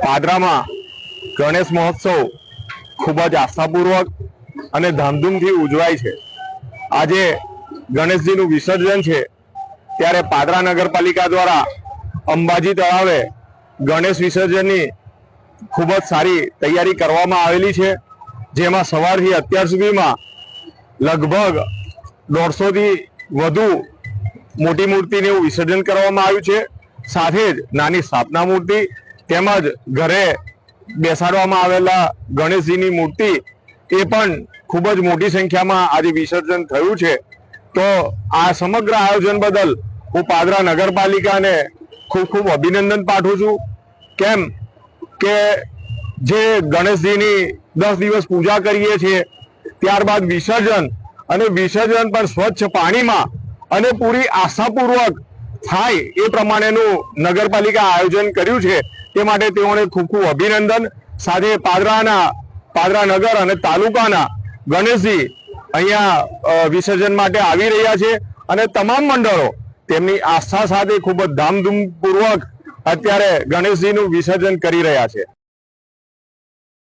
પાદરામાં ગણેશ મહોત્સવ ખૂબ જ આસ્થાપૂર્વક અને ધામધૂમથી ઉજવાય છે। આજે ગણેશજીનું વિસર્જન છે ત્યારે પાદરા નગરપાલિકા દ્વારા અંબાજી તળાવે ગણેશ વિસર્જનની ખૂબ જ સારી તૈયારી કરવામાં આવેલી છે, જેમાં સવારથી અત્યાર સુધીમાં લગભગ 150થી વધુ મોટી મૂર્તિનું વિસર્જન કરવામાં આવ્યું છે। સાથે જ નાની સ્થાપના મૂર્તિ તેમજ ઘરે બેસાડવામાં આવેલા ગણેશજીની મૂર્તિ એ પણ ખૂબ જ મોટી સંખ્યામાં આજે વિસર્જન થયું છે। તો આ સમગ્ર આયોજન બદલ હું પાદરા નગરપાલિકાને ખૂબ ખૂબ અભિનંદન પાઠવું છું। કેમ કે જે ગણેશજીની 10 દિવસ પૂજા કરીએ છીએ, ત્યારબાદ વિસર્જન અને વિસર્જન પર સ્વચ્છ પાણીમાં અને પૂરી આસ્થાપૂર્વક થાય એ પ્રમાણેનું નગરપાલિકા આયોજન કર્યું છે, તે માટે તેઓને ખૂબ ખૂબ અભિનંદન। સાથે પાદરા નગર અને તાલુકાના ગણેશજી અહીંયા વિસર્જન માટે આવી રહ્યા છે અને તમામ મંડળો તેમની આસ્થા સાથે ખૂબ જ ધામધૂમપૂર્વક અત્યારે ગણેશજીનું વિસર્જન કરી રહ્યા છે।